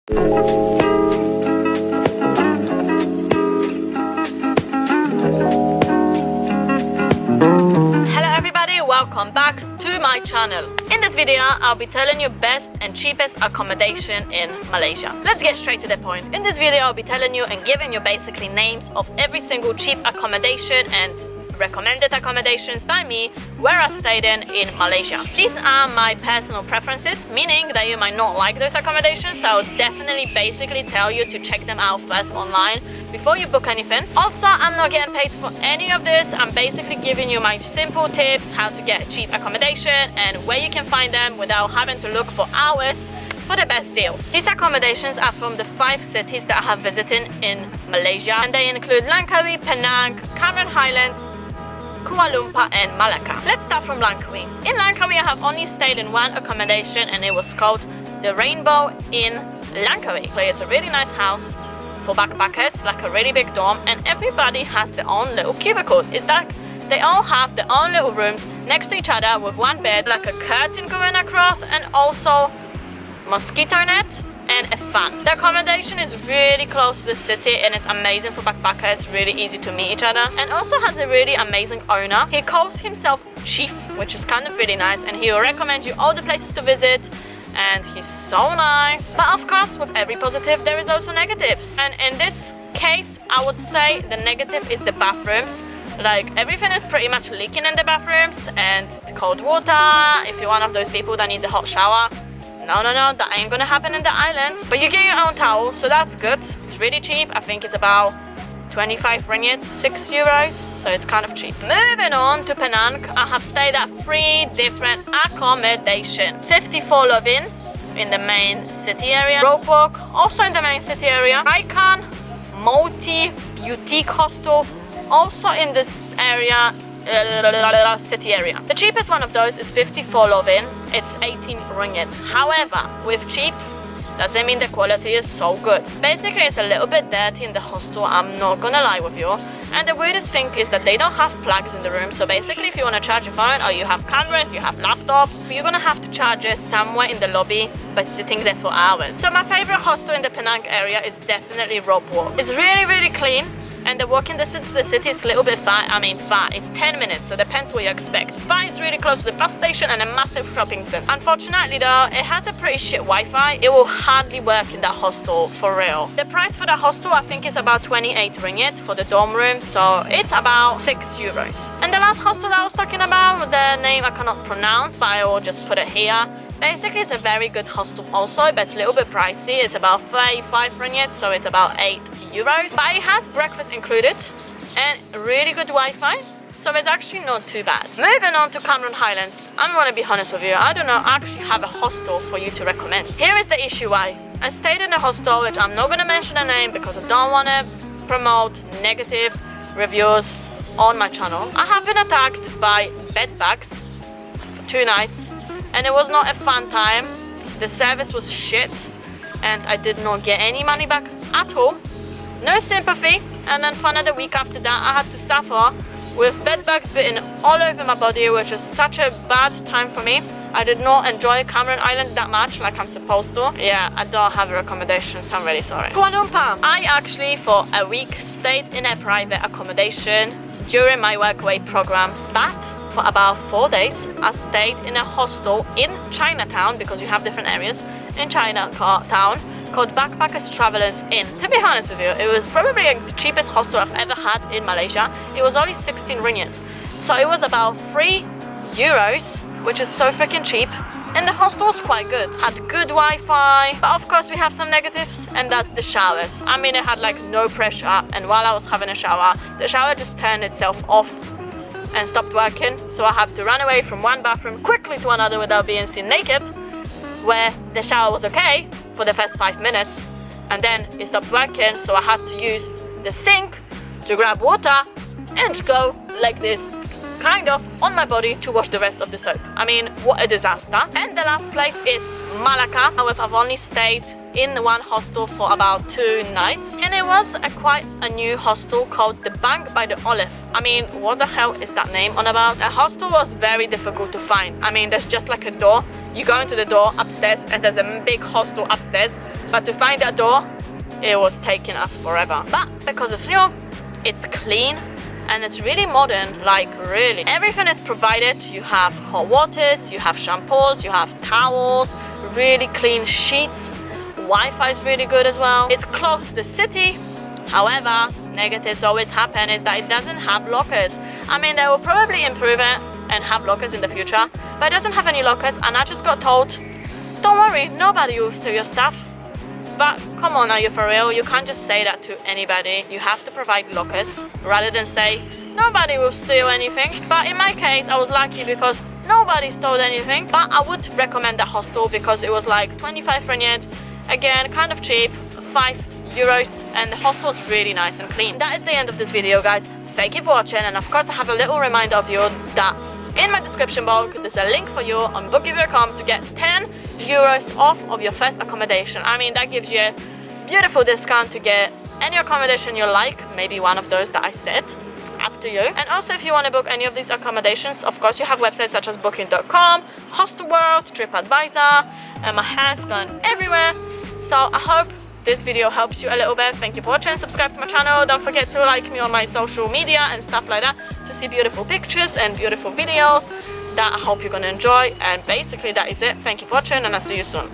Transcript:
Welcome back to my channel. In this video, I'll be telling you best and cheapest accommodation in Malaysia. Let's get straight to the point. In this video, I'll be telling you and giving you basically names of every single cheap accommodation and recommended accommodations by me where I stayed in Malaysia. These are my personal preferences, meaning that you might not like those accommodations, so I'll definitely basically tell you to check them out first online before you book anything. Also, I'm not getting paid for any of this. I'm basically giving you my simple tips how to get cheap accommodation and where you can find them without having to look for hours for the best deals. These accommodations are from the 5 cities that I have visited in Malaysia, and they include Langkawi, Penang, Cameron Highlands, Kuala Lumpur and Melaka. Let's start from Langkawi. In Langkawi, I have only stayed in one accommodation and it was called the Rainbow Inn Langkawi. It's a really nice house for backpackers, like a really big dorm, and everybody has their own little cubicles. It's like they all have their own little rooms next to each other with one bed, like a curtain going across, and also mosquito net and a fan. The accommodation is really close to the city and it's amazing for backpackers, really easy to meet each other, and also has a really amazing owner. He calls himself Chief, which is kind of really nice, and he will recommend you all the places to visit, and he's so nice. But of course, with every positive there is also negatives, and in this case I would say the negative is the bathrooms. Like, everything is pretty much leaking in the bathrooms, and cold water. If you're one of those people that needs a hot shower, no, that ain't gonna happen in the islands. But you get your own towel, so that's good. It's really cheap. I think it's about 25 ringgit, 6 euros, so it's kind of cheap. Moving on to Penang, I have stayed at 3 different accommodations. 54 Lovin in the main city area, Rope Walk also in the main city area, Ryokan Multi Boutique Hostel also in this area, city area. The cheapest one of those is 54 Lovin. It's 18 ringgit. However, with cheap doesn't mean the quality is so good. Basically, it's a little bit dirty in the hostel, I'm not gonna lie with you. And the weirdest thing is that they don't have plugs in the room, so basically if you want to charge your phone or you have cameras, you have laptops, you're gonna have to charge it somewhere in the lobby by sitting there for hours. So my favorite hostel in the Penang area is definitely Rope Walk. It's really clean, and the walking distance to the city is a little bit far. It's 10 minutes, so depends what you expect. But it's really close to the bus station and a massive shopping center. Unfortunately though, it has a pretty shit Wi-Fi. It will hardly work in that hostel, for real. The price for the hostel I think is about 28 ringgit for the dorm room, so it's about 6 euros. And the last hostel that I was talking about, the name I cannot pronounce, but I will just put it here. Basically, it's a very good hostel also, but it's a little bit pricey. It's about 35 ringgit, so it's about 8 euros. But it has breakfast included and really good Wi-Fi, so it's actually not too bad. Moving on to Cameron Highlands, I'm gonna be honest with you, I don't know actually have a hostel for you to recommend. Here is the issue why. I stayed in a hostel, which I'm not gonna mention the name because I don't wanna promote negative reviews on my channel. I have been attacked by bed bugs for 2 nights. And it was not a fun time. The service was shit and I did not get any money back at all. No sympathy. And then for another week after that, I had to suffer with bed bugs bitten all over my body, which was such a bad time for me. I did not enjoy Cameron Islands that much like I'm supposed to. Yeah, I don't have a recommendation, so I'm really sorry. Kuala Lumpur. I actually for a week stayed in a private accommodation during my workaway program, but for about 4 days I stayed in a hostel in Chinatown, because you have different areas in Chinatown, called Backpackers Travellen Inn. To be honest with you, it was probably the cheapest hostel I've ever had in Malaysia. It was only 16 ringgit, so it was about 3 euros, which is so freaking cheap. And the hostel was quite good, had good Wi-Fi, but of course we have some negatives, and that's the showers. It had like no pressure, and while I was having a shower, the shower just turned itself off and stopped working, so I had to run away from one bathroom quickly to another without being seen naked, where the shower was okay for the first 5 minutes, and then it stopped working, so I had to use the sink to grab water and go like this, kind of on my body to wash the rest of the soap. What a disaster. And the last place is Melaka. However, I've only stayed in one hostel for about 2 nights, and it was quite a new hostel called the Bunk by the Olive. What the hell is that name on about? The hostel was very difficult to find. There's just like a door, you go into the door upstairs and there's a big hostel upstairs, but to find that door, it was taking us forever. But because it's new, it's clean, and it's really modern, like really. Everything is provided. You have hot waters, you have shampoos, you have towels, really clean sheets. Wi-Fi is really good as well. It's close to the city. However, negatives always happen is that it doesn't have lockers. I mean, they will probably improve it and have lockers in the future, but it doesn't have any lockers, and I just got told, don't worry, nobody will steal your stuff. But come on, are you for real? You can't just say that to anybody. You have to provide lockers rather than say nobody will steal anything. But in my case, I was lucky because nobody stole anything. But I would recommend the hostel because it was like 25 ringgit. Again, kind of cheap, €5, and the hostel is really nice and clean. That is the end of this video, guys. Thank you for watching, and of course I have a little reminder of you that in my description box there's a link for you on Booking.com to get €10 off of your first accommodation. I mean, that gives you a beautiful discount to get any accommodation you like, maybe one of those that I said. Up to you. And also, if you want to book any of these accommodations, of course you have websites such as Booking.com, Hostelworld, TripAdvisor, and my hair's gone everywhere. So I hope this video helps you a little bit. Thank you for watching. Subscribe to my channel. Don't forget to like me on my social media and stuff like that to see beautiful pictures and beautiful videos that I hope you're gonna enjoy. And basically that is it. Thank you for watching, and I'll see you soon.